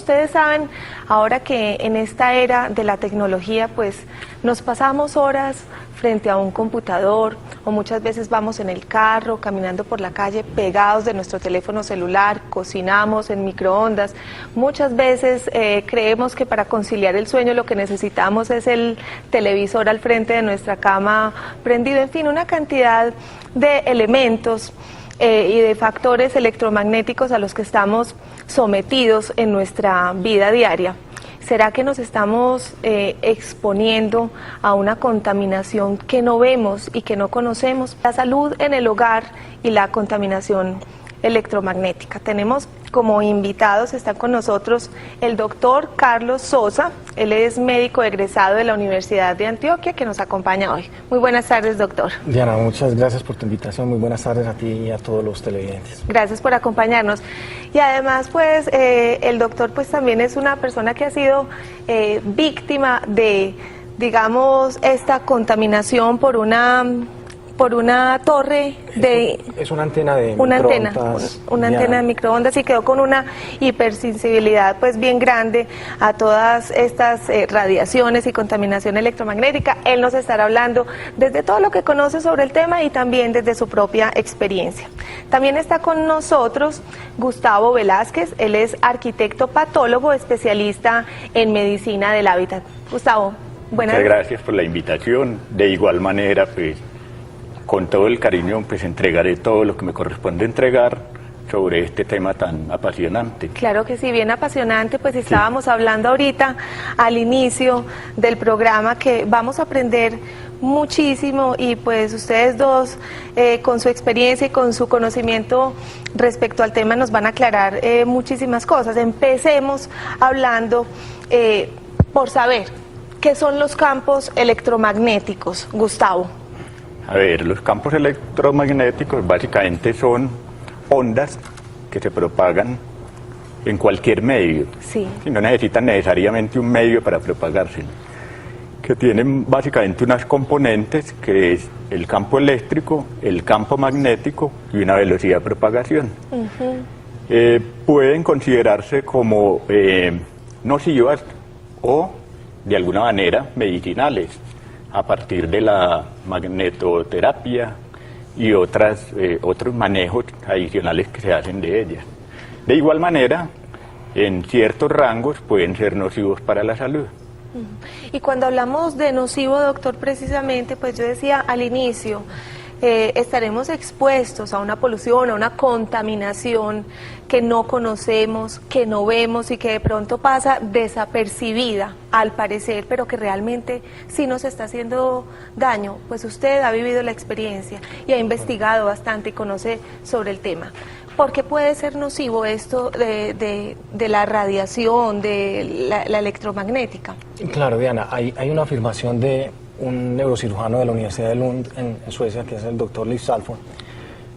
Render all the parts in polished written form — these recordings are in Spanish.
ustedes saben, ahora que en esta era de la tecnología, pues nos pasamos horas frente a un computador o muchas veces vamos en el carro, caminando por la calle, pegados de nuestro teléfono celular, cocinamos en microondas. Muchas veces creemos que para conciliar el sueño lo que necesitamos es el televisor al frente de nuestra cama prendido, en fin, una cantidad de elementos y de factores electromagnéticos a los que estamos sometidos en nuestra vida diaria. ¿Será que nos estamos exponiendo a una contaminación que no vemos y que no conocemos? La salud en el hogar y la contaminación electromagnética. Tenemos como invitados, están con nosotros el doctor Carlos Sosa, él es médico egresado de la Universidad de Antioquia, que nos acompaña hoy. Muy buenas tardes, doctor. Diana, muchas gracias por tu invitación, muy buenas tardes a ti y a todos los televidentes. Gracias por acompañarnos. Y además, pues, el doctor pues también es una persona que ha sido víctima de, digamos, esta contaminación por una torre de... Es una antena de microondas. Una antena de microondas, y quedó con una hipersensibilidad pues bien grande a todas estas radiaciones y contaminación electromagnética. Él nos estará hablando desde todo lo que conoce sobre el tema y también desde su propia experiencia. También está con nosotros Gustavo Velázquez, él es arquitecto patólogo, especialista en medicina del hábitat. Gustavo, buenas tardes. Muchas gracias por la invitación. De igual manera, pues, con todo el cariño, pues entregaré todo lo que me corresponde entregar sobre este tema tan apasionante. Claro que sí, bien apasionante, pues estábamos hablando ahorita al inicio del programa que vamos a aprender muchísimo y pues ustedes dos con su experiencia y con su conocimiento respecto al tema nos van a aclarar muchísimas cosas. Empecemos hablando por saber qué son los campos electromagnéticos, Gustavo. A ver, los campos electromagnéticos básicamente son ondas que se propagan en cualquier medio. Sí. Y no necesitan necesariamente un medio para propagarse, que tienen básicamente unas componentes que es el campo eléctrico, el campo magnético y una velocidad de propagación. Pueden considerarse como nocivas o de alguna manera medicinales, a partir de la magnetoterapia y otros manejos adicionales que se hacen de ellas. De igual manera, en ciertos rangos pueden ser nocivos para la salud. Y cuando hablamos de nocivo, doctor, precisamente, pues yo decía al inicio, estaremos expuestos a una polución, a una contaminación que no conocemos, que no vemos y que de pronto pasa desapercibida al parecer, pero que realmente sí nos está haciendo daño. Pues usted ha vivido la experiencia y ha investigado bastante y conoce sobre el tema. ¿Por qué puede ser nocivo esto de la radiación, de la electromagnética? Claro, Diana, hay una afirmación de un neurocirujano de la Universidad de Lund en Suecia, que es el doctor Leif Salford.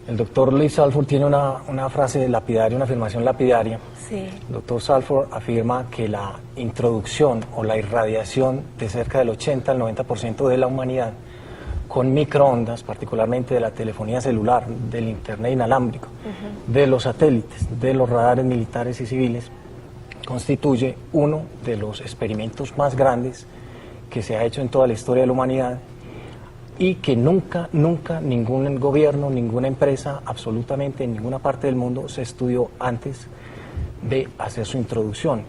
El doctor Leif Salford tiene una frase lapidaria, una afirmación lapidaria. Sí. El doctor Salford afirma que la introducción o la irradiación de cerca del 80 al 90% de la humanidad con microondas, particularmente de la telefonía celular, del internet inalámbrico, de los satélites, de los radares militares y civiles, constituye uno de los experimentos más grandes que se ha hecho en toda la historia de la humanidad y que nunca ningún gobierno, ninguna empresa, absolutamente en ninguna parte del mundo se estudió antes de hacer su introducción.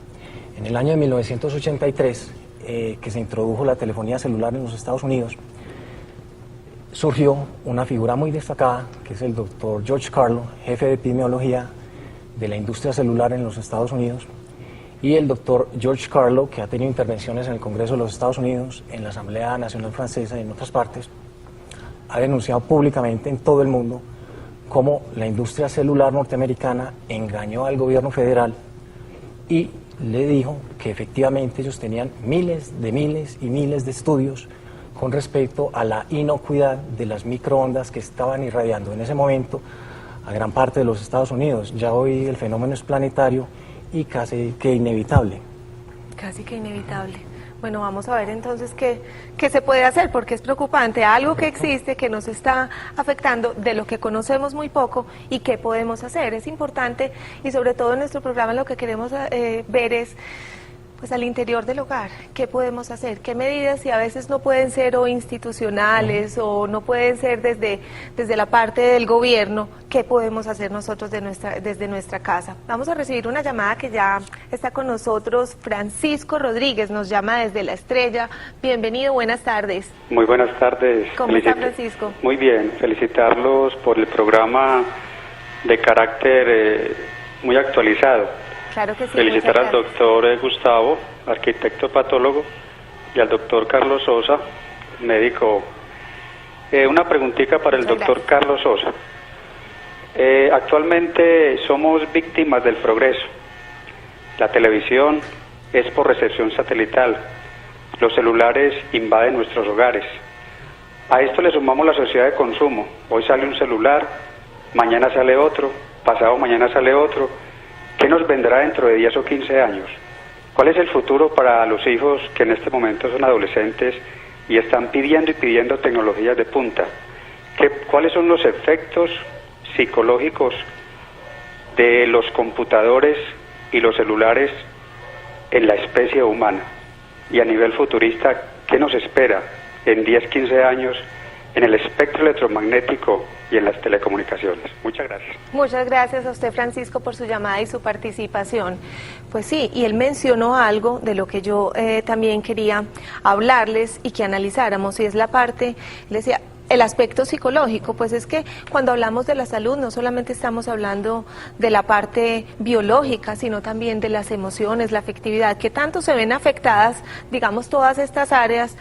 En el año de 1983, que se introdujo la telefonía celular en los Estados Unidos, surgió una figura muy destacada, que es el doctor George Carlo, jefe de epidemiología de la industria celular en los Estados Unidos, y el doctor George Carlo, que ha tenido intervenciones en el Congreso de los Estados Unidos, en la Asamblea Nacional Francesa y en otras partes, ha denunciado públicamente en todo el mundo cómo la industria celular norteamericana engañó al gobierno federal y le dijo que efectivamente ellos tenían miles y miles de estudios con respecto a la inocuidad de las microondas que estaban irradiando en ese momento a gran parte de los Estados Unidos. Ya hoy el fenómeno es planetario y casi que inevitable. Casi que inevitable. Bueno, vamos a ver entonces qué se puede hacer, porque es preocupante, algo que existe, que nos está afectando, de lo que conocemos muy poco, y qué podemos hacer. Es importante, y sobre todo en nuestro programa lo que queremos ver es, pues al interior del hogar, ¿qué podemos hacer? ¿Qué medidas, si a veces no pueden ser o institucionales o no pueden ser desde la parte del gobierno, qué podemos hacer nosotros desde nuestra casa? Vamos a recibir una llamada que ya está con nosotros. Francisco Rodríguez nos llama desde La Estrella. Bienvenido, buenas tardes. Muy buenas tardes. ¿Cómo está, Francisco? Muy bien, felicitarlos por el programa de carácter muy actualizado. Claro que sí. Felicitar al doctor Gustavo, arquitecto patólogo, y al doctor Carlos Sosa, médico. Una preguntita para el doctor Carlos Sosa. Actualmente somos víctimas del progreso. La televisión es por recepción satelital. Los celulares invaden nuestros hogares. A esto le sumamos la sociedad de consumo. Hoy sale un celular, mañana sale otro, pasado mañana sale otro. ¿Qué nos vendrá dentro de 10 o 15 años? ¿Cuál es el futuro para los hijos que en este momento son adolescentes y están pidiendo tecnologías de punta? ¿Cuáles son los efectos psicológicos de los computadores y los celulares en la especie humana? Y a nivel futurista, ¿qué nos espera en 10, 15 años en el espectro electromagnético y en las telecomunicaciones? Muchas gracias. Muchas gracias a usted, Francisco, por su llamada y su participación. Pues sí, y él mencionó algo de lo que yo también quería hablarles y que analizáramos, y es la parte, él decía, el aspecto psicológico. Pues es que cuando hablamos de la salud no solamente estamos hablando de la parte biológica, sino también de las emociones, la afectividad, que tanto se ven afectadas, digamos, todas estas áreas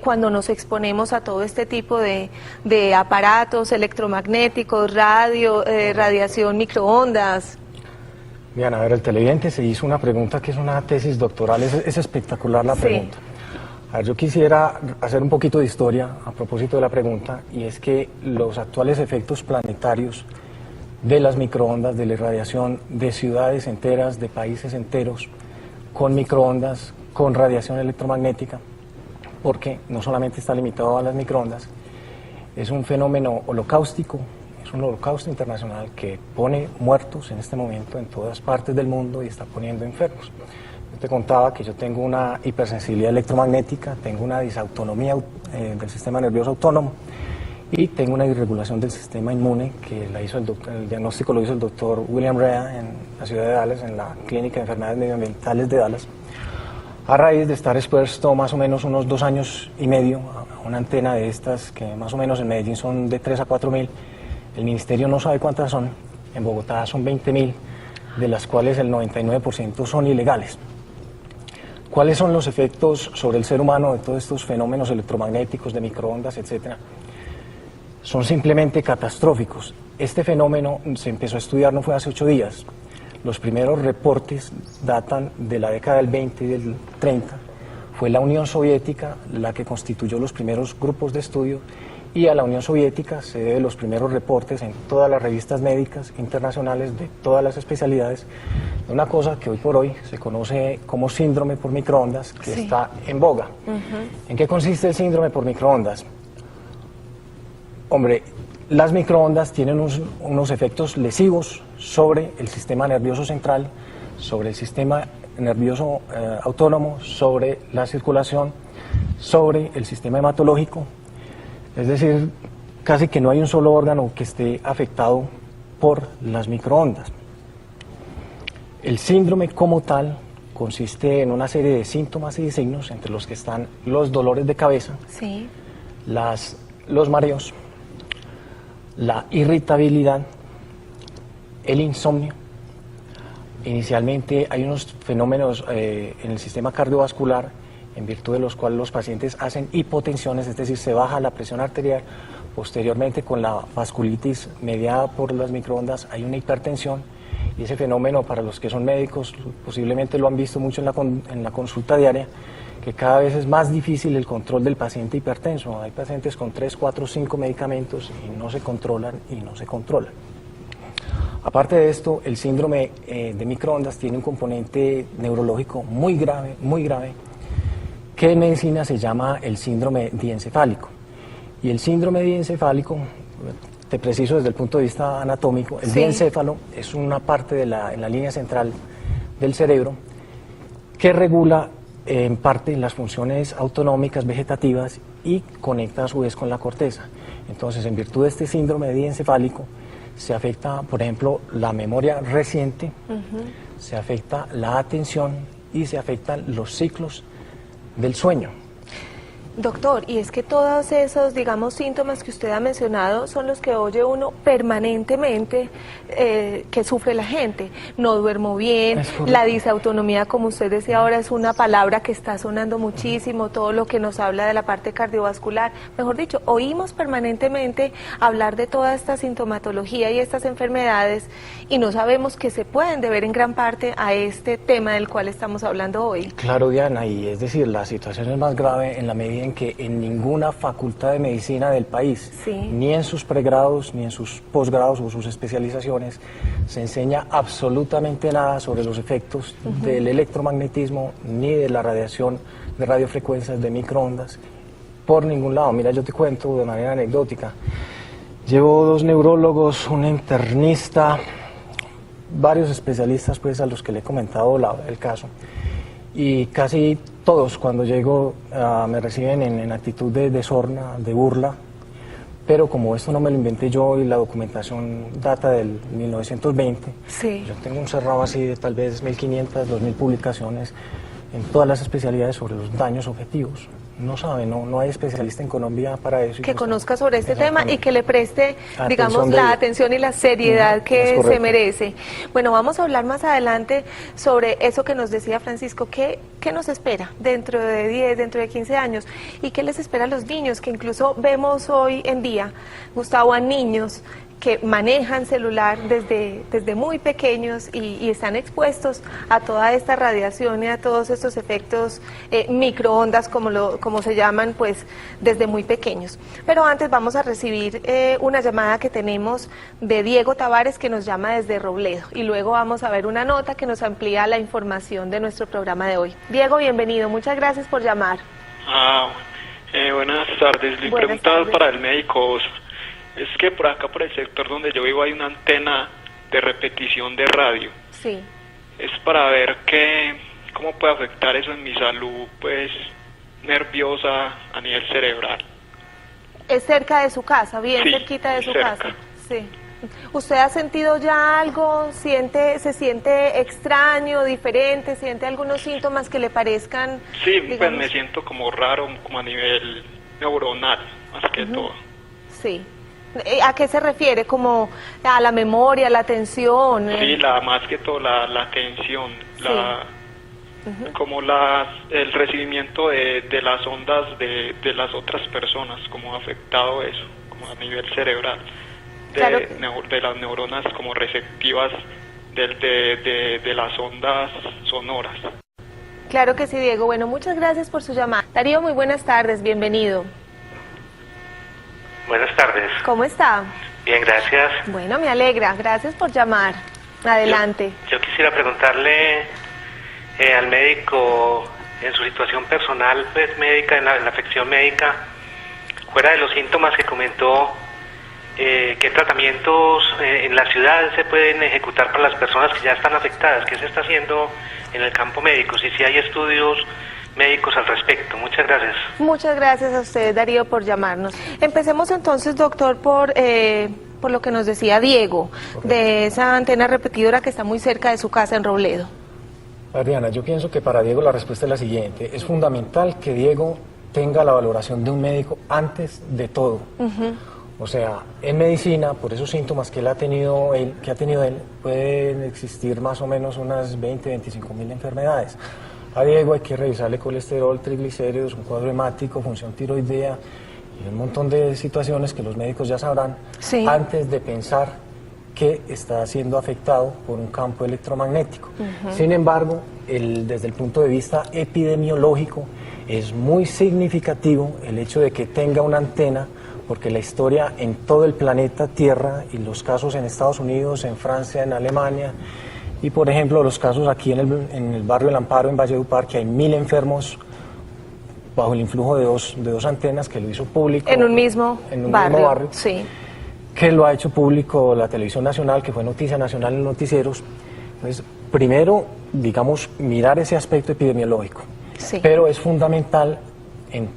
cuando nos exponemos a todo este tipo de aparatos electromagnéticos, radiación, microondas. Bien, a ver, el televidente se hizo una pregunta que es una tesis doctoral, es espectacular la pregunta. A ver, yo quisiera hacer un poquito de historia a propósito de la pregunta, y es que los actuales efectos planetarios de las microondas, de la irradiación de ciudades enteras, de países enteros, con microondas, con radiación electromagnética, porque no solamente está limitado a las microondas, es un fenómeno holocáustico, es un holocausto internacional que pone muertos en este momento en todas partes del mundo y está poniendo enfermos. Yo te contaba que yo tengo una hipersensibilidad electromagnética, tengo una disautonomía del sistema nervioso autónomo y tengo una irregulación del sistema inmune que la hizo el diagnóstico lo hizo el doctor William Rea en la ciudad de Dallas, en la Clínica de Enfermedades Medioambientales de Dallas, a raíz de estar expuesto más o menos unos 2 años y medio a una antena de estas que más o menos en Medellín son de 3 a 4 mil, el ministerio no sabe cuántas son, en Bogotá son 20.000, de las cuales el 99% son ilegales. ¿Cuáles son los efectos sobre el ser humano de todos estos fenómenos electromagnéticos, de microondas, etcétera? Son simplemente catastróficos. Este fenómeno se empezó a estudiar no fue hace 8 días. Los primeros reportes datan de la década del 20 y del 30. Fue la Unión Soviética la que constituyó los primeros grupos de estudio, y a la Unión Soviética se deben los primeros reportes en todas las revistas médicas internacionales de todas las especialidades de una cosa que hoy por hoy se conoce como síndrome por microondas, que está en boga. ¿En qué consiste el síndrome por microondas? Hombre, las microondas tienen unos efectos lesivos sobre el sistema nervioso central, sobre el sistema nervioso autónomo, sobre la circulación, sobre el sistema hematológico. Es decir, casi que no hay un solo órgano que esté afectado por las microondas. El síndrome como tal consiste en una serie de síntomas y de signos, entre los que están los dolores de cabeza, los mareos, la irritabilidad, el insomnio. Inicialmente hay unos fenómenos en el sistema cardiovascular en virtud de los cuales los pacientes hacen hipotensiones, es decir, se baja la presión arterial. Posteriormente, con la vasculitis mediada por las microondas, hay una hipertensión, y ese fenómeno, para los que son médicos, posiblemente lo han visto mucho en la consulta diaria, que cada vez es más difícil el control del paciente hipertenso. Hay pacientes con 3, 4, 5 medicamentos y no se controlan y no se controlan. Aparte de esto, el síndrome de microondas tiene un componente neurológico muy grave, que en medicina se llama el síndrome diencefálico. Y el síndrome diencefálico, te preciso desde el punto de vista anatómico, el diencéfalo es una parte en la línea central del cerebro que regula en parte las funciones autonómicas vegetativas y conecta a su vez con la corteza. Entonces, en virtud de este síndrome diencefálico, se afecta, por ejemplo, la memoria reciente, se afecta la atención y se afectan los ciclos del sueño. Doctor, y es que todos esos, digamos, síntomas que usted ha mencionado son los que oye uno permanentemente que sufre la gente. No duermo bien, la disautonomía, como usted decía ahora, es una palabra que está sonando muchísimo, todo lo que nos habla de la parte cardiovascular. Mejor dicho, oímos permanentemente hablar de toda esta sintomatología y estas enfermedades y no sabemos que se pueden deber en gran parte a este tema del cual estamos hablando hoy. Claro, Diana, y es decir, la situación es más grave en la medida en que en ninguna facultad de medicina del país, ni en sus pregrados, ni en sus posgrados o sus especializaciones, se enseña absolutamente nada sobre los efectos del electromagnetismo, ni de la radiación de radiofrecuencias, de microondas, por ningún lado. Mira, yo te cuento de manera anecdótica. Llevo 2 neurólogos, un internista, varios especialistas pues a los que le he comentado el caso, y casi todos cuando llego me reciben en actitud de sorna, de burla, pero como esto no me lo inventé yo y la documentación data del 1920, yo tengo un cerrado así de tal vez 1.500, 2.000 publicaciones en todas las especialidades sobre los daños objetivos. No sabe, no hay especialista en Colombia para eso. Que conozca sobre este tema y que le preste, digamos, la atención y la seriedad que se merece. Bueno, vamos a hablar más adelante sobre eso que nos decía Francisco, ¿qué nos espera dentro de 10, dentro de 15 años? ¿Y qué les espera a los niños? Que incluso vemos hoy en día, Gustavo, a niños que manejan celular desde muy pequeños y están expuestos a toda esta radiación y a todos estos efectos microondas, como se llaman, pues desde muy pequeños. Pero antes vamos a recibir una llamada que tenemos de Diego Tavares, que nos llama desde Robledo, y luego vamos a ver una nota que nos amplía la información de nuestro programa de hoy. Diego, bienvenido, muchas gracias por llamar. Buenas tardes, le preguntaba para el médico. Es que por acá, por el sector donde yo vivo, hay una antena de repetición de radio. Sí. Es para ver cómo puede afectar eso en mi salud, pues, nerviosa a nivel cerebral. ¿Es cerca de su casa, bien cerquita de su casa? Sí. ¿Usted ha sentido ya algo? ¿Se siente extraño, diferente? ¿Siente algunos síntomas que le parezcan? Sí, digamos, pues me siento como raro, como a nivel neuronal, más que todo. Sí. ¿A qué se refiere? ¿Como a la memoria, la atención? Sí, más que todo la atención, como el recibimiento de las ondas de las otras personas, como ha afectado eso, como a nivel cerebral, de las neuronas como receptivas de las ondas sonoras. Claro que sí, Diego. Bueno, muchas gracias por su llamada. Darío, muy buenas tardes, bienvenido. Buenas tardes. ¿Cómo está? Bien, gracias. Bueno, me alegra. Gracias por llamar. Adelante. Yo quisiera preguntarle al médico, en su situación personal, pues médica, en la afección médica, fuera de los síntomas que comentó, ¿qué tratamientos en la ciudad se pueden ejecutar para las personas que ya están afectadas? ¿Qué se está haciendo en el campo médico? Si hay estudios médicos al respecto. Muchas gracias. Muchas gracias a usted, Darío, por llamarnos. Empecemos entonces, doctor, por lo que nos decía Diego, de esa antena repetidora que está muy cerca de su casa en Robledo. Adriana, yo pienso que para Diego la respuesta es la siguiente. Es fundamental que Diego tenga la valoración de un médico antes de todo. O sea, en medicina, por esos síntomas que ha tenido él, pueden existir más o menos unas 20-25.000 enfermedades. A Diego hay que revisarle colesterol, triglicéridos, un cuadro hemático, función tiroidea y un montón de situaciones que los médicos ya sabrán antes de pensar que está siendo afectado por un campo electromagnético. Sin embargo, desde el punto de vista epidemiológico es muy significativo el hecho de que tenga una antena, porque la historia en todo el planeta Tierra y los casos en Estados Unidos, en Francia, en Alemania, y por ejemplo los casos aquí en el barrio El Amparo, en Valledupar, que hay 1.000 enfermos bajo el influjo de dos antenas que lo hizo público. En un mismo barrio. Sí. Que lo ha hecho público la Televisión Nacional, que fue noticia nacional en noticieros. Entonces, primero, digamos, mirar ese aspecto epidemiológico. Sí. Pero es fundamental,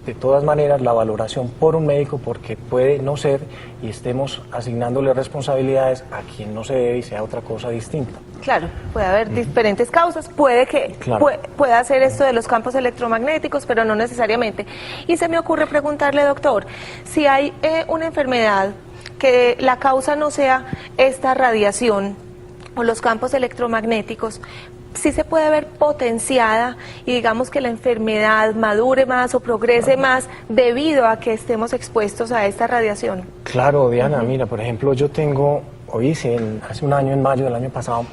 de todas maneras, la valoración por un médico, porque puede no ser y estemos asignándole responsabilidades a quien no se debe y sea otra cosa distinta. Claro, puede haber diferentes causas, puede que pueda ser esto de los campos electromagnéticos, pero no necesariamente. Y se me ocurre preguntarle, doctor, si hay una enfermedad que la causa no sea esta radiación o los campos electromagnéticos, sí se puede ver potenciada y digamos que la enfermedad madure más o progrese más debido a que estemos expuestos a esta radiación. Claro, Diana, mira, por ejemplo, yo tengo, hace un año, en mayo del año pasado,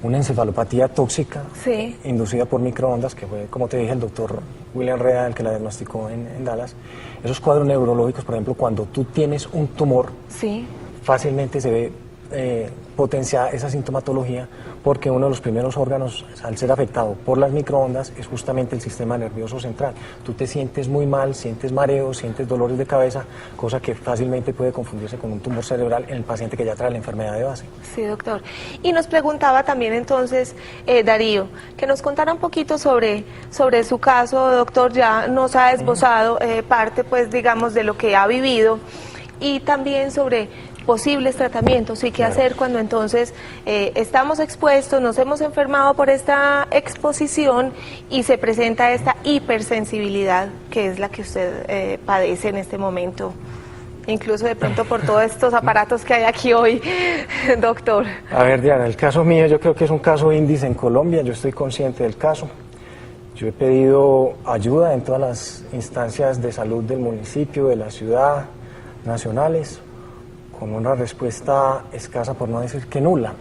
una encefalopatía tóxica inducida por microondas, que fue, como te dije, el doctor William Rea el que la diagnosticó en Dallas. Esos cuadros neurológicos, por ejemplo, cuando tú tienes un tumor, fácilmente se ve potenciada esa sintomatología, porque uno de los primeros órganos al ser afectado por las microondas es justamente el sistema nervioso central. Tú te sientes muy mal, sientes mareos, sientes dolores de cabeza, cosa que fácilmente puede confundirse con un tumor cerebral en el paciente que ya trae la enfermedad de base. Sí, doctor. Y nos preguntaba también entonces, Darío, que nos contara un poquito sobre su caso, doctor. Ya nos ha esbozado parte, pues, digamos, de lo que ha vivido, y también sobre posibles tratamientos y qué hacer cuando entonces estamos expuestos, nos hemos enfermado por esta exposición y se presenta esta hipersensibilidad, que es la que usted padece en este momento, incluso de pronto por todos estos aparatos que hay aquí hoy, doctor. A ver, Diana, el caso mío yo creo que es un caso índice en Colombia, yo estoy consciente del caso. Yo he pedido ayuda en todas las instancias de salud del municipio, de la ciudad, nacionales, con una respuesta escasa, por no decir que nula.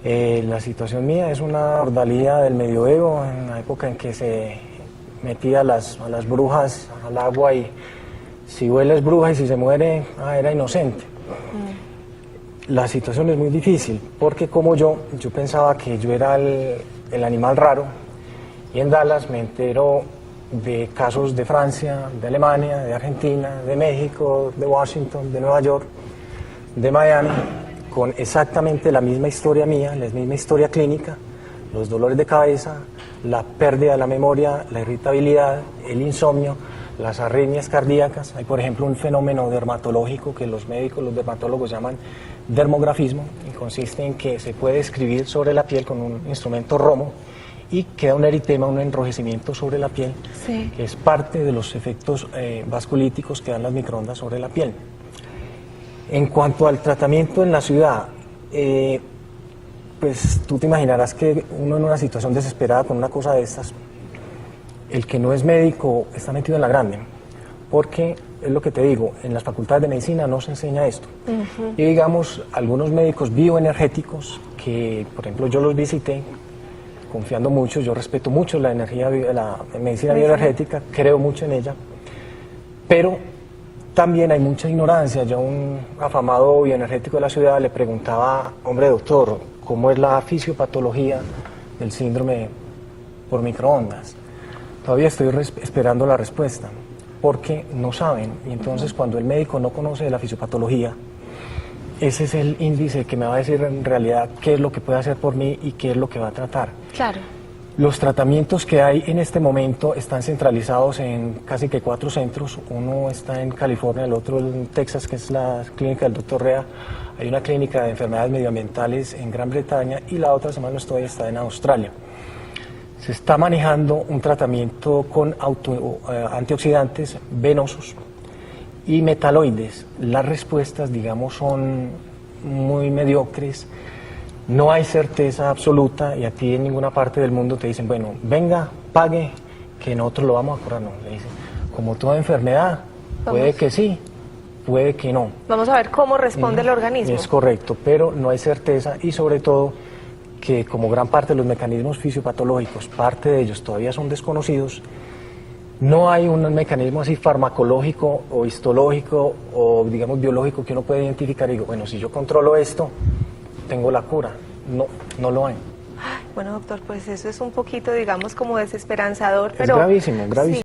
La situación mía es una ordalía del medioevo, en la época en que se metía a las brujas al agua, y si huele es bruja y si se muere, era inocente. La situación es muy difícil, porque como yo pensaba que yo era el animal raro, y en Dallas me entero de casos de Francia, de Alemania, de Argentina, de México, de Washington, de Nueva York, de Miami, con exactamente la misma historia mía, la misma historia clínica, los dolores de cabeza, la pérdida de la memoria, la irritabilidad, el insomnio, las arritmias cardíacas. Hay, por ejemplo, un fenómeno dermatológico que los médicos, los dermatólogos llaman dermografismo, y consiste en que se puede escribir sobre la piel con un instrumento romo y queda un eritema, un enrojecimiento sobre la piel, que es parte de los efectos vasculíticos que dan las microondas sobre la piel. En cuanto al tratamiento en la ciudad, pues tú te imaginarás que uno en una situación desesperada con una cosa de estas, el que no es médico está metido en la grande, porque es lo que te digo, en las facultades de medicina no se enseña esto. Y digamos, algunos médicos bioenergéticos, que por ejemplo yo los visité, confiando mucho, yo respeto mucho la medicina bioenergética, creo mucho en ella, pero también hay mucha ignorancia. Yo a un afamado bioenergético de la ciudad le preguntaba, hombre doctor, ¿cómo es la fisiopatología del síndrome por microondas? Todavía estoy esperando la respuesta, porque no saben, y entonces cuando el médico no conoce la fisiopatología, ese es el índice que me va a decir en realidad qué es lo que puede hacer por mí y qué es lo que va a tratar. Claro. Los tratamientos que hay en este momento están centralizados en casi que 4 centros. Uno está en California, el otro en Texas, que es la clínica del Dr. Rea. Hay una clínica de enfermedades medioambientales en Gran Bretaña, y la otra, si mal no estoy, está en Australia. Se está manejando un tratamiento con antioxidantes venosos y metaloides. Las respuestas, digamos, son muy mediocres. No hay certeza absoluta, y a ti en ninguna parte del mundo te dicen, bueno, venga, pague, que nosotros lo vamos a curar. No, le dicen, como toda enfermedad, puede que sí, puede que no. Vamos a ver cómo responde el organismo. Es correcto, pero no hay certeza, y sobre todo que como gran parte de los mecanismos fisiopatológicos, parte de ellos todavía son desconocidos, no hay un mecanismo así farmacológico o histológico o digamos biológico que uno pueda identificar y digo, bueno, si yo controlo esto, tengo la cura. No lo hay. Bueno, doctor, pues eso es un poquito, digamos, como desesperanzador, pero... Es gravísimo, gravísimo. Sí.